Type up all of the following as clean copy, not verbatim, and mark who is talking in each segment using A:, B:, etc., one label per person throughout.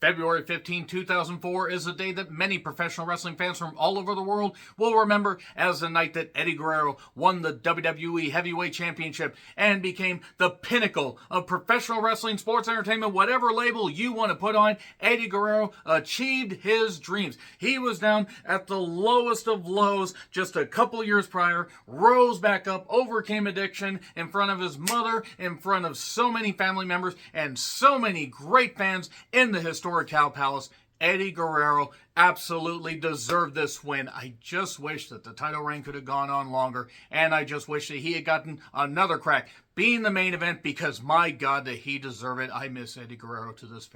A: February 15, 2004 is a day that many professional wrestling fans from all over the world will remember as the night that Eddie Guerrero won the WWE Heavyweight Championship and became the pinnacle of professional wrestling, sports entertainment, whatever label you want to put on. Eddie Guerrero achieved his dreams. He was down at the lowest of lows just a couple years prior, rose back up, overcame addiction in front of his mother, in front of so many family members, and so many great fans in the historic Cow Palace. Eddie Guerrero absolutely deserved this win. I just wish that the title reign could have gone on longer, and I just wish that he had gotten another crack being the main event, because my God, that he deserved it. I miss Eddie Guerrero to this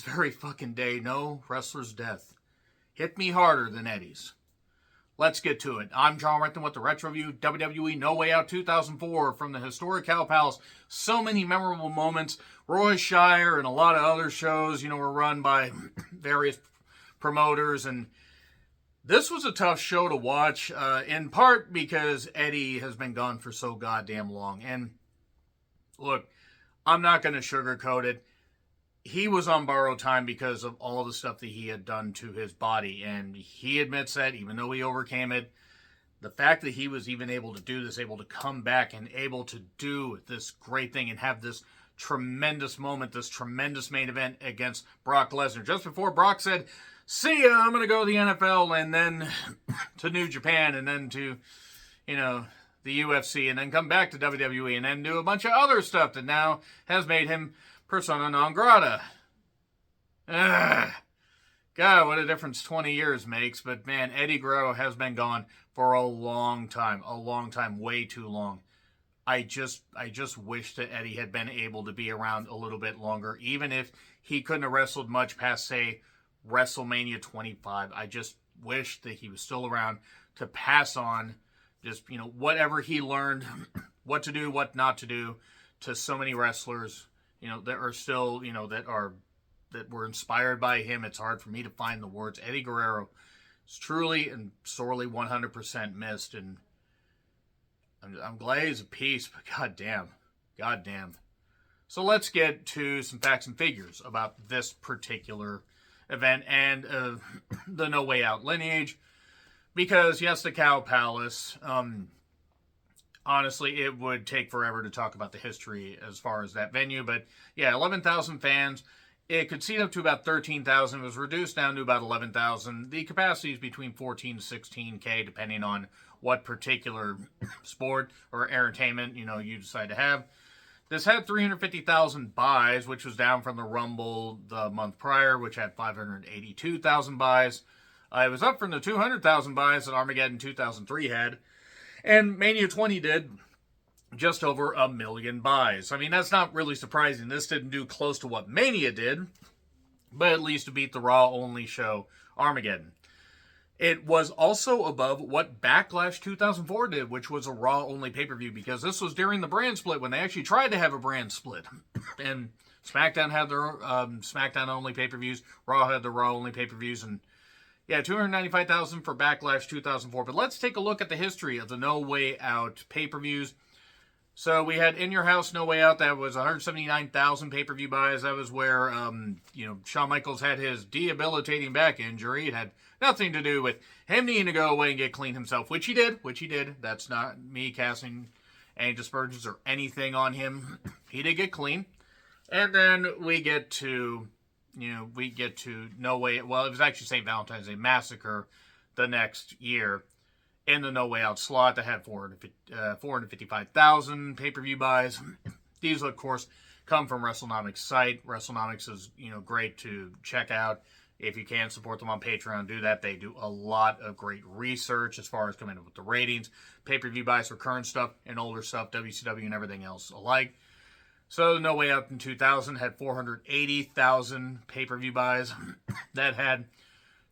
A: very fucking day. No wrestler's death hit me harder than Eddie's. Let's get to it. I'm John Renton with the Retro Review, WWE No Way Out 2004 from the historic Cow Palace. So many memorable moments. Roy Shire and a lot of other shows, were run by various promoters. And this was a tough show to watch, in part because Eddie has been gone for so goddamn long. And look, I'm not going to sugarcoat it. He was on borrowed time because of all the stuff that he had done to his body. And he admits that, even though he overcame it. The fact that he was even able to do this, able to come back and able to do this great thing and have this tremendous moment, this tremendous main event against Brock Lesnar. Just before Brock said, see ya, I'm going to go to the NFL and then to New Japan and then to, the UFC and then come back to WWE and then do a bunch of other stuff that now has made him persona non grata. God, what a difference 20 years makes. But man, Eddie Guerrero has been gone for a long time, way too long. I just wish that Eddie had been able to be around a little bit longer, even if he couldn't have wrestled much past, say, WrestleMania 25. I just wish that he was still around to pass on just, whatever he learned, what to do, what not to do, to so many wrestlers, that are still, that were inspired by him. It's hard for me to find the words. Eddie Guerrero is truly and sorely 100% missed, and I'm glad he's a piece, but goddamn. So let's get to some facts and figures about this particular event and the No Way Out lineage, because yes, the Cow Palace, honestly, it would take forever to talk about the history as far as that venue. But yeah, 11,000 fans. It could seat up to about 13,000. It was reduced down to about 11,000. The capacity is between 14 to 16K, depending on what particular sport or entertainment, you decide to have. This had 350,000 buys, which was down from the Rumble the month prior, which had 582,000 buys. It was up from the 200,000 buys that Armageddon 2003 had. And Mania 20 did just over 1 million buys. I mean, that's not really surprising. This didn't do close to what Mania did, but at least to beat the Raw-only show, Armageddon. It was also above what Backlash 2004 did, which was a Raw-only pay-per-view, because this was during the brand split, when they actually tried to have a brand split. And SmackDown had their SmackDown-only pay-per-views, Raw had their Raw-only pay-per-views, and yeah, 295,000 for Backlash 2004. But let's take a look at the history of the No Way Out pay-per-views. So we had In Your House No Way Out. That was 179,000 pay-per-view buys. That was where, Shawn Michaels had his debilitating back injury. It had nothing to do with him needing to go away and get clean himself, which he did. That's not me casting any dispersions or anything on him. He did get clean. And then we get to No Way... Well, it was actually St. Valentine's Day Massacre the next year in the No Way Out slot that had 455,000 pay-per-view buys. These, of course, come from WrestleNomics' site. WrestleNomics is, great to check out. If you can support them on Patreon, do that. They do a lot of great research as far as coming up with the ratings, pay-per-view buys for current stuff and older stuff, WCW and everything else alike. So, No Way Out in 2000 had 480,000 pay-per-view buys. That had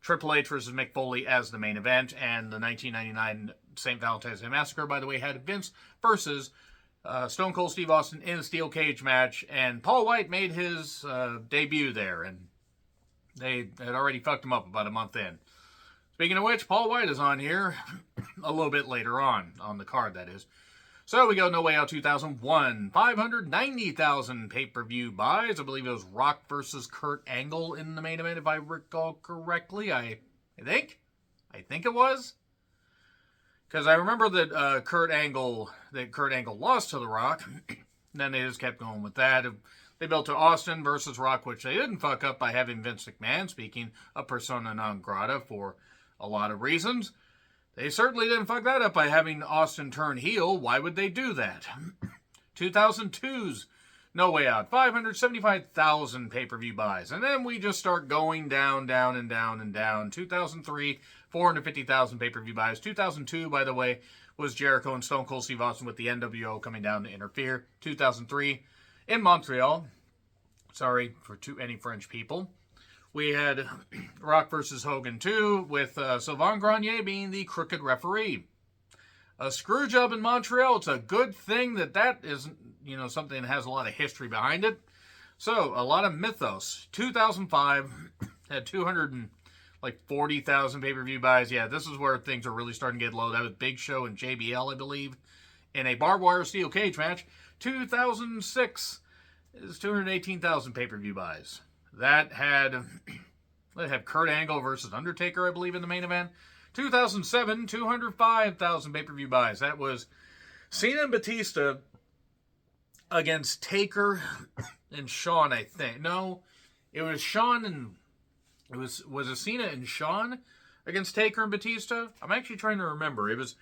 A: Triple H versus Mick Foley as the main event, and the 1999 St. Valentine's Day Massacre, by the way, had Vince versus Stone Cold Steve Austin in a steel cage match, and Paul White made his debut there, and they had already fucked him up about a month in. Speaking of which, Paul White is on here a little bit later on the card, that is. So we go No Way Out 2001, 590,000 pay-per-view buys. I believe it was Rock versus Kurt Angle in the main event, if I recall correctly. I think it was. Because I remember that Kurt Angle lost to The Rock. Then they just kept going with that. They built to Austin versus Rock, which they didn't fuck up by having Vince McMahon speaking a persona non grata for a lot of reasons. They certainly didn't fuck that up by having Austin turn heel. Why would they do that? 2002's No Way Out, 575,000 pay-per-view buys. And then we just start going down, down, and down, and down. 2003, 450,000 pay-per-view buys. 2002, by the way, was Jericho and Stone Cold Steve Austin with the NWO coming down to interfere. 2003, in Montreal. Sorry for any French people. We had Rock versus Hogan 2 with Sylvain Grenier being the crooked referee. A screw job in Montreal. It's a good thing that isn't, something that has a lot of history behind it. So, a lot of mythos. 2005 had 240,000 pay-per-view buys. Yeah, this is where things are really starting to get low. That was Big Show and JBL, I believe, in a barbed wire steel cage match. 2006 is 218,000 pay-per-view buys. That had Kurt Angle versus Undertaker, I believe, in the main event. 2007, 205,000 pay-per-view buys. That was Cena and Batista against Taker and Shawn, I think. No, it was Shawn and... Was it Cena and Shawn against Taker and Batista? I'm actually trying to remember. It was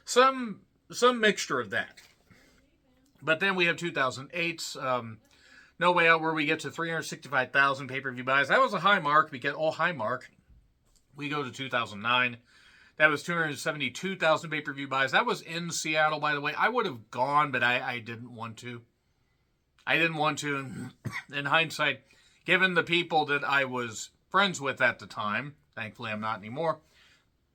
A: some mixture of that. But then we have 2008's... No Way Out, where we get to 365,000 pay-per-view buys. That was a high mark. We go to 2009. That was 272,000 pay-per-view buys. That was in Seattle, by the way. I would have gone, but I didn't want to. In hindsight, given the people that I was friends with at the time, thankfully I'm not anymore,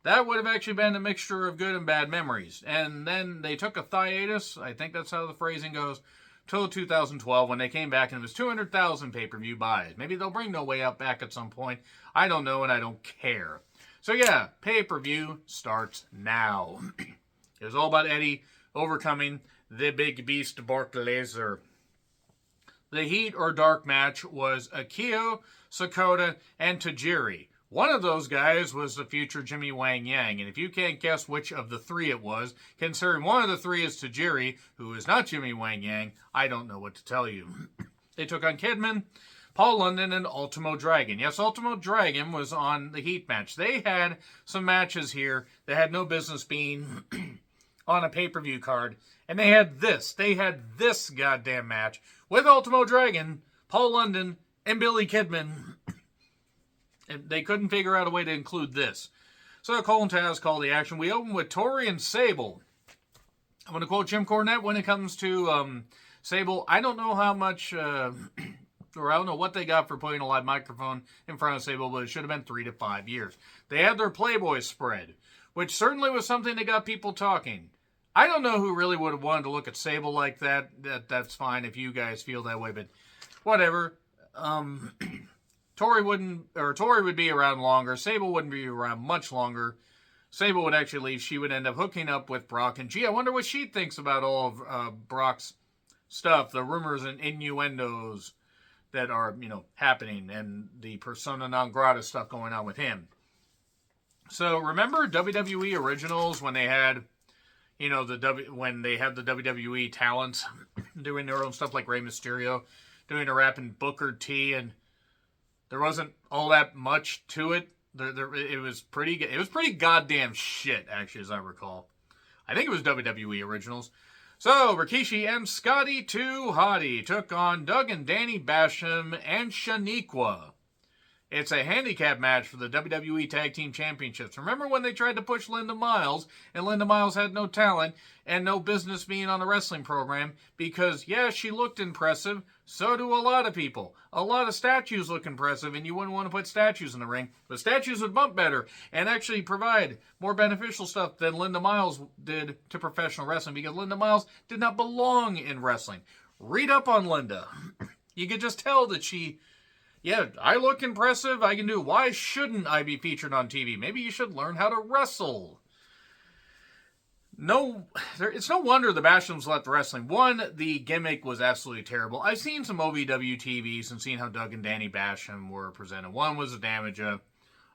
A: that would have actually been a mixture of good and bad memories. And then they took a hiatus. I think that's how the phrasing goes. Till 2012, when they came back and it was 200,000 pay-per-view buys. Maybe they'll bring No Way Out back at some point. I don't know, and I don't care. So yeah, pay-per-view starts now. It was all about Eddie overcoming the big beast Brock Lesnar. The Heat or Dark match was Akio, Sakota, and Tajiri. One of those guys was the future Jimmy Wang Yang, and if you can't guess which of the three it was, considering one of the three is Tajiri, who is not Jimmy Wang Yang, I don't know what to tell you. They took on Kidman, Paul London, and Ultimo Dragon. Yes, Ultimo Dragon was on the Heat match. They had some matches here that had no business being on a pay-per-view card, and they had this goddamn match with Ultimo Dragon, Paul London, and Billy Kidman. And they couldn't figure out a way to include this. So Cole and Taz call the action. We open with Tori and Sable. I'm going to quote Jim Cornette when it comes to Sable. I don't know how much, or I don't know what they got for putting a live microphone in front of Sable, but it should have been 3 to 5 years. They had their Playboy spread, which certainly was something that got people talking. I don't know who really would have wanted to look at Sable like that. That's fine if you guys feel that way, but whatever. Tori would be around longer. Sable wouldn't be around much longer. Sable would actually leave. She would end up hooking up with Brock. And gee, I wonder what she thinks about all of Brock's stuff, the rumors and innuendos that are, happening, and the persona non grata stuff going on with him. So remember WWE Originals when they had, when they had the WWE talents doing their own stuff like Rey Mysterio, doing a rap and Booker T, and there wasn't all that much to it. It was pretty goddamn shit, actually, as I recall. I think it was WWE Originals. So, Rikishi and Scotty 2 Hottie took on Doug and Danny Basham and Shaniqua. It's a handicap match for the WWE Tag Team Championships. Remember when they tried to push Linda Miles, and Linda Miles had no talent and no business being on a wrestling program because, yeah, she looked impressive. So do a lot of people. A lot of statues look impressive, and you wouldn't want to put statues in the ring. But statues would bump better and actually provide more beneficial stuff than Linda Miles did to professional wrestling because Linda Miles did not belong in wrestling. Read up on Linda. You could just tell that she... Yeah, I look impressive. I can do. Why shouldn't I be featured on TV? Maybe you should learn how to wrestle. it's no wonder the Bashams left wrestling. One, the gimmick was absolutely terrible. I've seen some OVW TVs and seen how Doug and Danny Basham were presented. One was a Damager.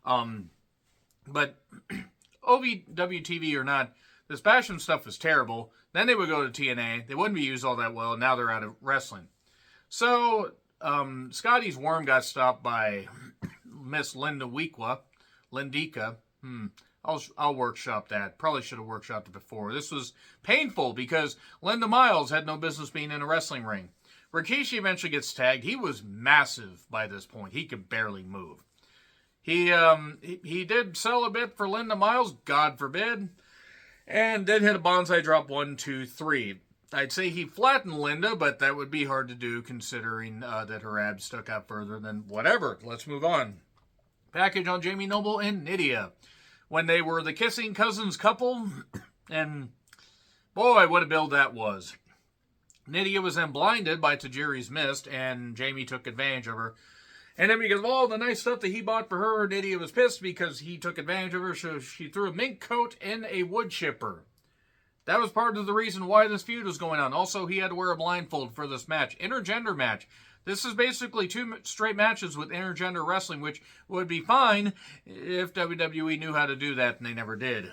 A: But OVW TV or not, this Basham stuff was terrible. Then they would go to TNA. They wouldn't be used all that well, and now they're out of wrestling. So, Scotty's worm got stopped by Miss Lindica. I'll workshop that. Probably should have workshopped it before. This was painful because Linda Miles had no business being in a wrestling ring. Rikishi eventually gets tagged. He was massive by this point. He could barely move. He did sell a bit for Linda Miles, God forbid, and did hit a bonsai drop 1, 2, 3. I'd say he flattened Linda, but that would be hard to do considering that her abs stuck out further than whatever. Let's move on. Package on Jamie Noble and Nydia when they were the kissing cousins couple, and boy, what a build that was. Nydia was then blinded by Tajiri's mist, and Jamie took advantage of her. And then because of all the nice stuff that he bought for her, Nydia was pissed because he took advantage of her, so she threw a mink coat in a wood chipper. That was part of the reason why this feud was going on. Also, he had to wear a blindfold for this match. Intergender match. This is basically 2 straight matches with intergender wrestling, which would be fine if WWE knew how to do that, and they never did.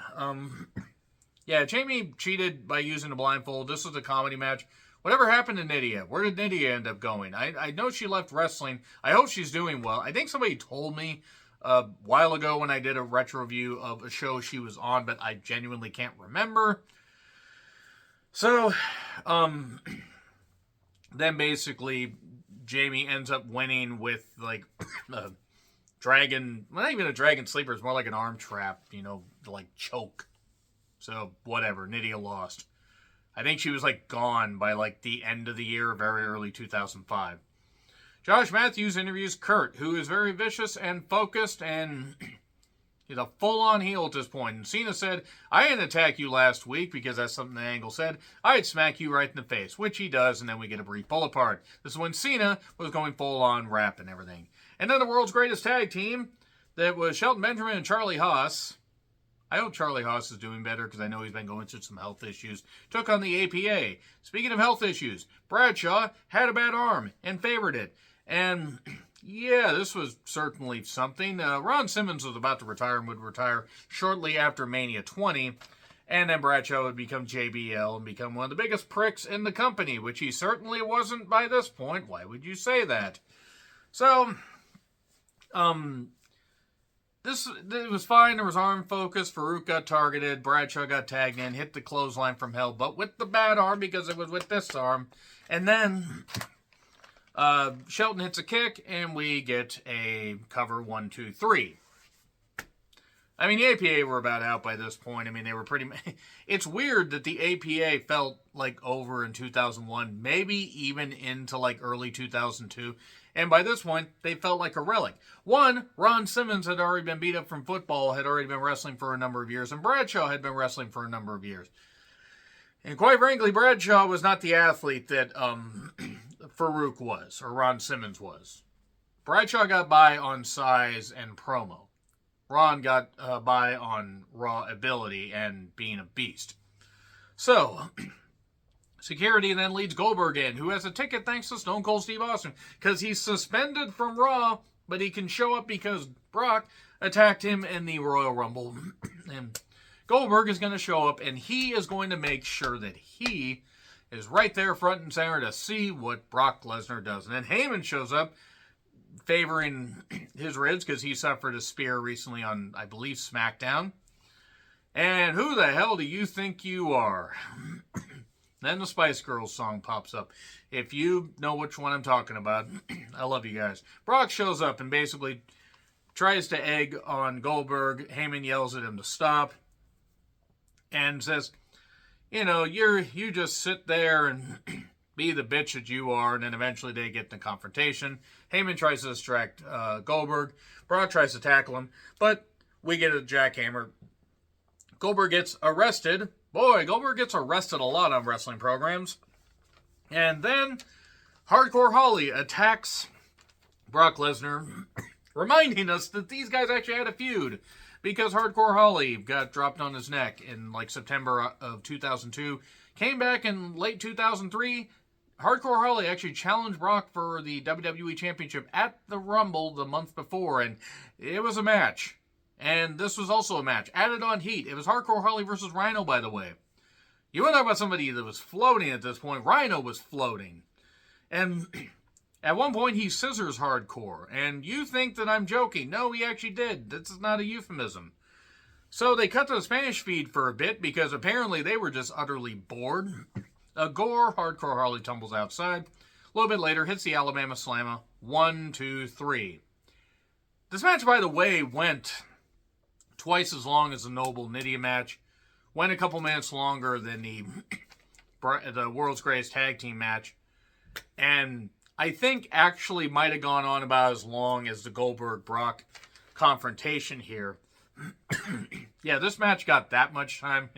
A: Yeah, Jamie cheated by using a blindfold. This was a comedy match. Whatever happened to Nydia? Where did Nydia end up going? I know she left wrestling. I hope she's doing well. I think somebody told me a while ago when I did a retro review of a show she was on, but I genuinely can't remember. So, then basically, Jamie ends up winning with, like, a dragon, well, not even a dragon sleeper, it's more like an arm trap, to, like, choke. So, whatever, Nydia lost. I think she was, like, gone by, like, the end of the year, very early 2005. Josh Matthews interviews Kurt, who is very vicious and focused, and he's a full-on heel at this point. And Cena said, I didn't attack you last week because that's something the Angle said. I'd smack you right in the face, which he does, and then we get a brief pull apart. This is when Cena was going full-on rap and everything. And then the world's greatest tag team, that was Shelton Benjamin and Charlie Haas. I hope Charlie Haas is doing better because I know he's been going through some health issues. Took on the APA. Speaking of health issues, Bradshaw had a bad arm and favored it. And yeah, this was certainly something. Ron Simmons was about to retire and would retire shortly after Mania 20. And then Bradshaw would become JBL and become one of the biggest pricks in the company, which he certainly wasn't by this point. Why would you say that? So, it was fine. There was arm focus. Farouk got targeted. Bradshaw got tagged in, hit the clothesline from hell, but with the bad arm because it was with this arm. And then Shelton hits a kick, and we get a cover 1, 2, 3. I mean, the APA were about out by this point. I mean, they were pretty... It's weird that the APA felt like over in 2001, maybe even into like early 2002. And by this point, they felt like a relic. One, Ron Simmons had already been beat up from football, had already been wrestling for a number of years, and Bradshaw had been wrestling for a number of years. And quite frankly, Bradshaw was not the athlete that Farouk was, or Ron Simmons was. Bradshaw got by on size and promo. Ron got by on raw ability and being a beast. So, security then leads Goldberg in, who has a ticket thanks to Stone Cold Steve Austin, because he's suspended from Raw, but he can show up because Brock attacked him in the Royal Rumble. And Goldberg is going to show up, and he is going to make sure that he is right there front and center to see what Brock Lesnar does. And then Heyman shows up, favoring his ribs because he suffered a spear recently on, I believe, SmackDown. And who the hell do you think you are? Then the Spice Girls song pops up. If you know which one I'm talking about, I love you guys. Brock shows up and basically tries to egg on Goldberg. Heyman yells at him to stop and says, you just sit there and be the bitch that you are, and then eventually they get in a confrontation. Heyman tries to distract Goldberg. Brock tries to tackle him, but we get a jackhammer. Goldberg gets arrested. Boy, Goldberg gets arrested a lot on wrestling programs. And then Hardcore Holly attacks Brock Lesnar, reminding us that these guys actually had a feud. because Hardcore Holly got dropped on his neck in like September of 2002. Came back in late 2003. Hardcore Holly actually challenged Brock for the WWE Championship at the Rumble the month before, and it was a match. And this was also a match. Added on heat. It was Hardcore Holly versus Rhino, by the way. You want to talk about somebody that was floating at this point? Rhino was floating. And at one point, he scissors Hardcore. And you think that I'm joking. No, he actually did. This is not a euphemism. So they cut to the Spanish feed for a bit because apparently they were just utterly bored. Gore, Hardcore Harley tumbles outside. A little bit later, hits the Alabama Slammer. 1, 2, 3. This match, by the way, went twice as long as the Noble Nidia match. Went a couple minutes longer than the World's Greatest Tag Team match. And I think actually might have gone on about as long as the Goldberg-Brock confrontation here. Yeah, this match got that much time.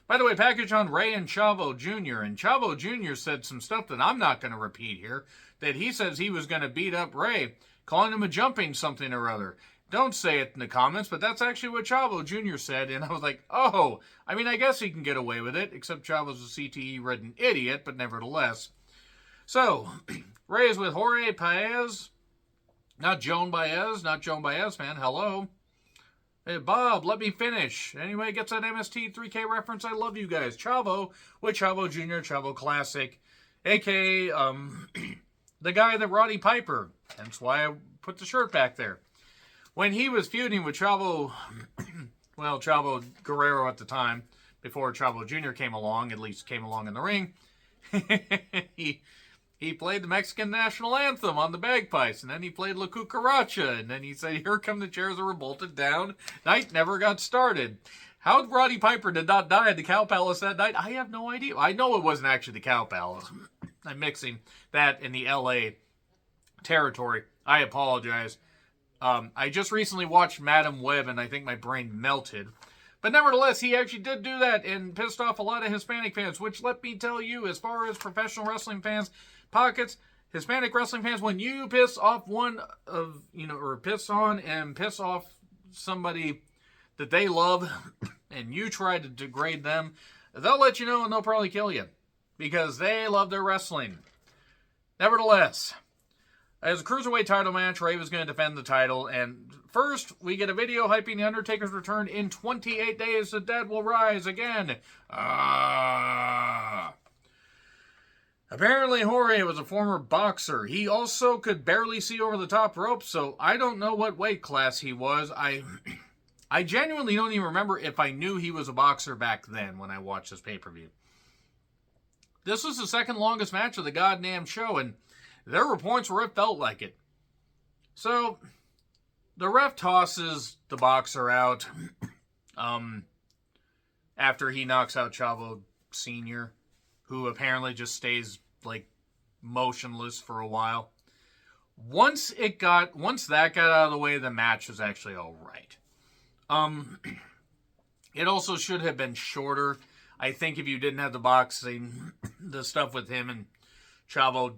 A: By the way, package on Ray and Chavo Jr. And Chavo Jr. said some stuff that I'm not going to repeat here. That he says he was going to beat up Ray, calling him a jumping something or other. Don't say it in the comments, but that's actually what Chavo Jr. said. And I was like, oh, I mean, I guess he can get away with it. Except Chavo's a CTE-ridden idiot, but nevertheless. So, Ray is with Jorge Paez. Not Joan Baez, man. Hello. Hey, Bob, let me finish. Anyway, gets that MST 3K reference. I love you guys. Chavo with Chavo Jr., Chavo Classic. A.K.A. The guy that Roddy Piper. That's why I put the shirt back there. When he was feuding with Chavo, well, Chavo Guerrero at the time, before Chavo Jr. came along, at least came along in the ring, he played the Mexican national anthem on the bagpipes, and then he played La Cucaracha, and then he said, here come the chairs that were bolted down. Night never got started. How Roddy Piper did not die at the Cow Palace that night, I have no idea. I know it wasn't actually the Cow Palace. I'm mixing that in the L.A. territory. I apologize. I just recently watched Madam Web, and I think my brain melted. But nevertheless, he actually did do that and pissed off a lot of Hispanic fans, which, let me tell you, as far as professional wrestling fans, pockets, Hispanic wrestling fans, when you piss off one of, or piss on and piss off somebody that they love, and you try to degrade them, they'll let you know and they'll probably kill you. Because they love their wrestling. Nevertheless, as a Cruiserweight title match, Ray was going to defend the title. And first, we get a video hyping The Undertaker's return. In 28 days, the dead will rise again. Apparently, Jorge was a former boxer. He also could barely see over the top rope, so I don't know what weight class he was. I genuinely don't even remember if I knew he was a boxer back then when I watched this pay-per-view. This was the second longest match of the goddamn show, and there were points where it felt like it. So, the ref tosses the boxer out after he knocks out Chavo Sr., who apparently just stays, motionless for a while. Once that got out of the way, the match was actually all right. It also should have been shorter. I think if you didn't have the boxing, the stuff with him and Chavo,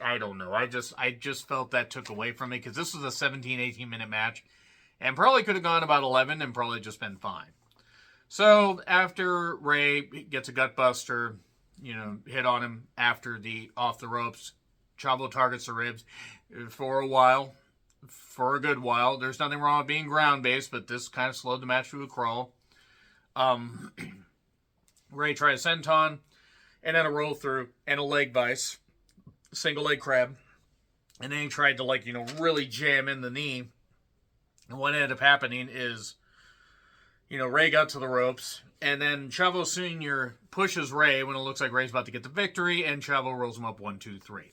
A: I don't know. I just felt that took away from me because this was a 17, 18-minute match and probably could have gone about 11 and probably just been fine. So after Ray gets a gut buster, hit on him after the off the ropes, Chavo targets the ribs for a good while. There's nothing wrong with being ground-based, but this kind of slowed the match to a crawl. Ray tried a senton, and then a roll through, and a leg vice, single leg crab, and then he tried to really jam in the knee. And what ended up happening is, Ray got to the ropes, and then Chavo Sr. pushes Ray when it looks like Ray's about to get the victory, and Chavo rolls him up 1, 2, 3.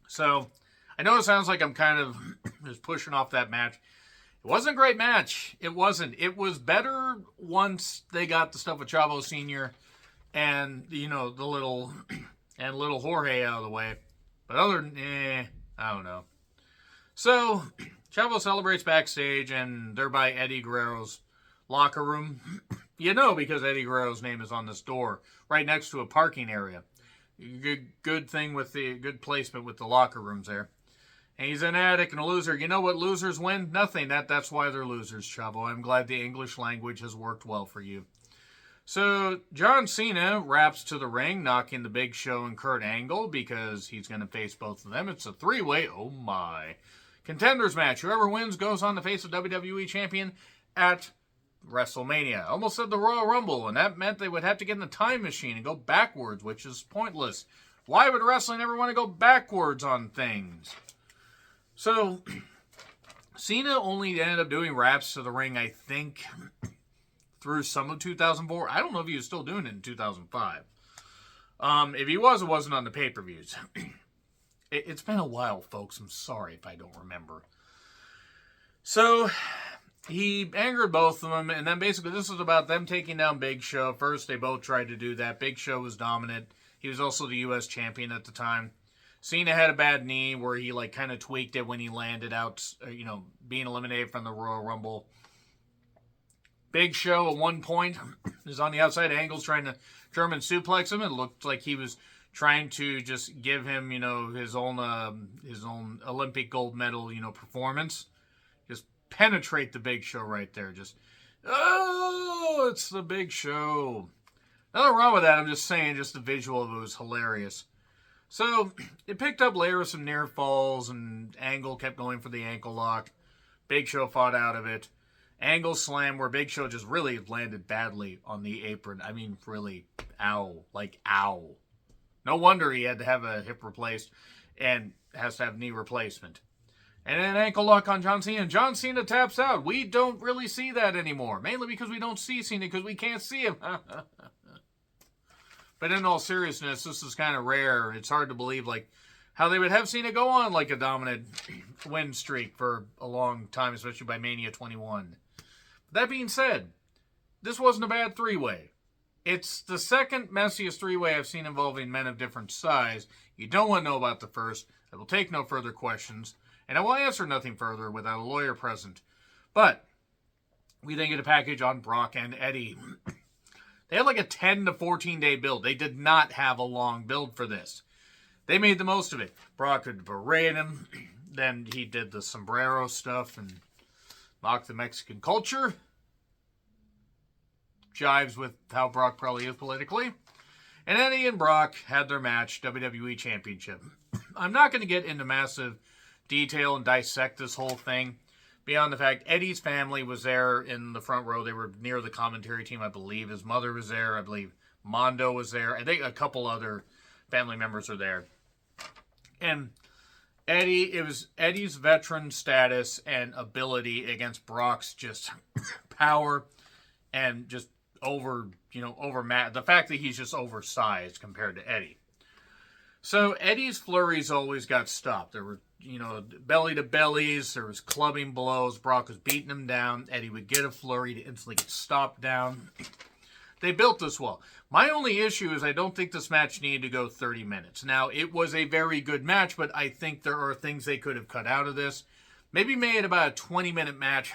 A: So, I know it sounds like I'm kind of just pushing off that match. It wasn't a great match. It wasn't. It was better once they got the stuff with Chavo Sr. and, the little Jorge out of the way. But other than, I don't know. So, Chavo celebrates backstage, and they're by Eddie Guerrero's locker room. Because Eddie Guerrero's name is on this door, right next to a parking area. Good thing with the good placement with the locker rooms there. And he's an addict and a loser. You know what losers win? Nothing. That's why they're losers, Chavo. I'm glad the English language has worked well for you. So John Cena raps to the ring, knocking the Big Show and Kurt Angle because he's going to face both of them. It's a three-way. Oh my. Contenders match. Whoever wins goes on to face a WWE champion at WrestleMania. I almost said the Royal Rumble, and that meant they would have to get in the time machine and go backwards, which is pointless. Why would wrestling ever want to go backwards on things? So, Cena only ended up doing raps to the ring, I think, through some of 2004. I don't know if he was still doing it in 2005. If he was, it wasn't on the pay-per-views. It's been a while, folks. I'm sorry if I don't remember. So, he angered both of them, and then basically this was about them taking down Big Show. First, they both tried to do that. Big Show was dominant. He was also the U.S. champion at the time. Cena had a bad knee where he kind of tweaked it when he landed out, being eliminated from the Royal Rumble. Big Show at one point is on the outside. Angle's trying to German suplex him. It looked like he was trying to just give him, his own Olympic gold medal, performance. Just penetrate the Big Show right there. It's the Big Show. Nothing wrong with that. I'm just saying, just the visual of it was hilarious. So, it picked up later with some near falls, and Angle kept going for the ankle lock. Big Show fought out of it. Angle slam, where Big Show just really landed badly on the apron. I mean, really, ow. Ow. No wonder he had to have a hip replaced and has to have knee replacement. And then ankle lock on John Cena. John Cena taps out. We don't really see that anymore. Mainly because we don't see Cena because we can't see him. But in all seriousness, this is kind of rare. It's hard to believe, how they would have Cena go on, a dominant win streak for a long time, especially by Mania 21. That being said, this wasn't a bad three-way. It's the second messiest three-way I've seen involving men of different size. You don't want to know about the first. I will take no further questions, and I will answer nothing further without a lawyer present. But we then get a package on Brock and Eddie. They had a 10 to 14 day build. They did not have a long build for this. They made the most of it. Brock could berate him. Then he did the sombrero stuff and mocked the Mexican culture. Jives with how Brock probably is politically. And Eddie and Brock had their match, WWE Championship. I'm not going to get into massive detail and dissect this whole thing. Beyond the fact, Eddie's family was there in the front row. They were near the commentary team, I believe. His mother was there. I believe Mondo was there. I think a couple other family members are there. And it was Eddie's veteran status and ability against Brock's just power and just the fact that he's just oversized compared to Eddie. So Eddie's flurries always got stopped. There were, belly to bellies. There was clubbing blows. Brock was beating him down. Eddie would get a flurry to instantly get stopped down. They built this well. My only issue is I don't think this match needed to go 30 minutes. Now, it was a very good match, but I think there are things they could have cut out of this. Maybe made about a 20-minute match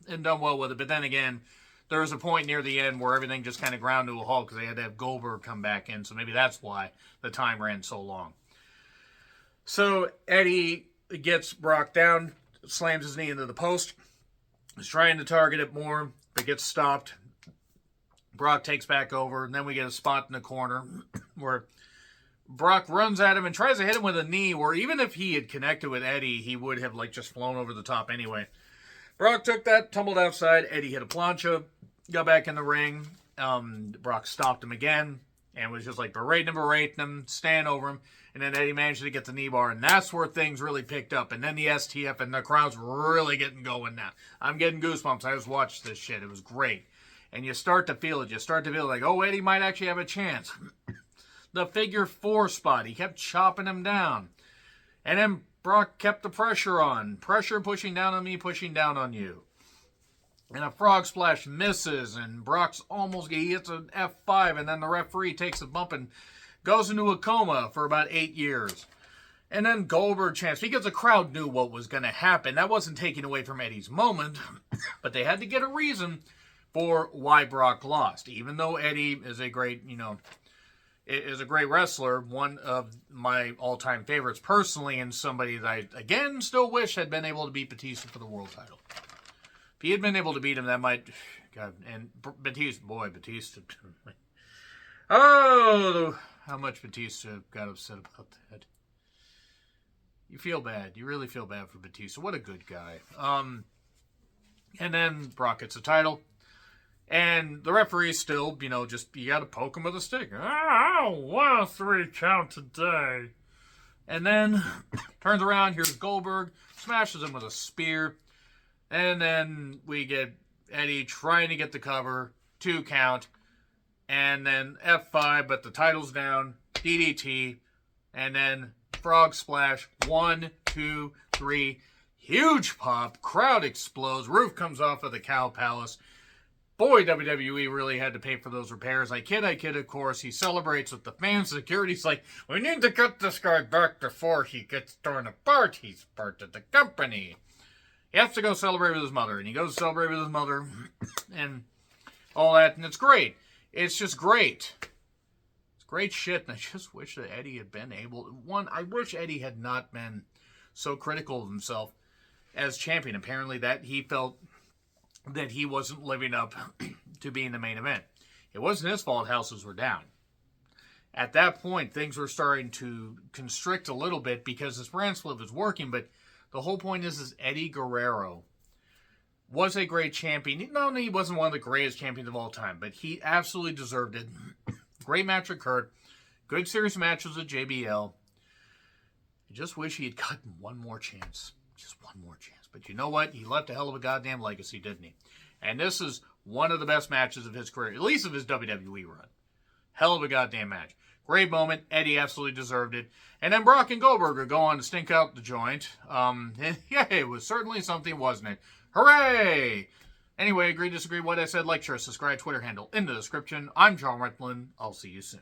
A: and done well with it. But then again, there was a point near the end where everything just kind of ground to a halt because they had to have Goldberg come back in. So maybe that's why the time ran so long. So Eddie gets Brock down, slams his knee into the post. He's trying to target it more, but gets stopped. Brock takes back over, and then we get a spot in the corner where Brock runs at him and tries to hit him with a knee where even if he had connected with Eddie, he would have just flown over the top anyway. Brock took that, tumbled outside. Eddie hit a plancha, got back in the ring. Brock stopped him again and was just berating him, stand over him. And then Eddie managed to get the knee bar, and that's where things really picked up. And then the STF, and the crowd's really getting going now. I'm getting goosebumps. I just watched this shit. It was great. And you start to feel it. You start to feel Eddie might actually have a chance. The figure 4 spot, he kept chopping him down. And then Brock kept the pressure on. Pressure pushing down on me, pushing down on you. And a frog splash misses, and Brock's he hits an F5, and then the referee takes a bump and goes into a coma for about 8 years. And then Goldberg chants, because the crowd knew what was going to happen. That wasn't taken away from Eddie's moment, but they had to get a reason for why Brock lost. Even though Eddie is a great, is a great wrestler, one of my all-time favorites personally, and somebody that I, again, still wish had been able to beat Batista for the world title. If he had been able to beat him, that might... God, and Batista... Oh, how much Batista got upset about that. You feel bad. You really feel bad for Batista. What a good guy. And then Brock gets the title. And the referee's still, just, you got to poke him with a stick. I don't want a 3 count today. And then turns around, here's Goldberg, smashes him with a spear. And then we get Eddie trying to get the cover, 2 count. And then F5, but the title's down, DDT. And then frog splash, 1, 2, 3. Huge pop, crowd explodes, roof comes off of the Cow Palace. Boy, WWE really had to pay for those repairs. I kid, of course. He celebrates with the fans. Security's like, we need to get this guy back before he gets torn apart. He's part of the company. He has to go celebrate with his mother. And he goes to celebrate with his mother. And all that. And it's great. It's just great. It's great shit. And I just wish that Eddie had been able... One, I wish Eddie had not been so critical of himself as champion. Apparently that he felt... that he wasn't living up to being the main event. It wasn't his fault houses were down. At that point, things were starting to constrict a little bit because his brand split was working, but the whole point is Eddie Guerrero was a great champion. No, he wasn't one of the greatest champions of all time, but he absolutely deserved it. Great match with Kurt. Good series matches with JBL. I just wish he had gotten one more chance. Just one more chance. But you know what? He left a hell of a goddamn legacy, didn't he? And this is one of the best matches of his career, at least of his WWE run. Hell of a goddamn match. Great moment. Eddie absolutely deserved it. And then Brock and Goldberg go on to stink out the joint. And yeah, it was certainly something, wasn't it? Hooray! Anyway, agree, disagree, what I said, like, share, subscribe, Twitter handle in the description. I'm John Retlin. I'll see you soon.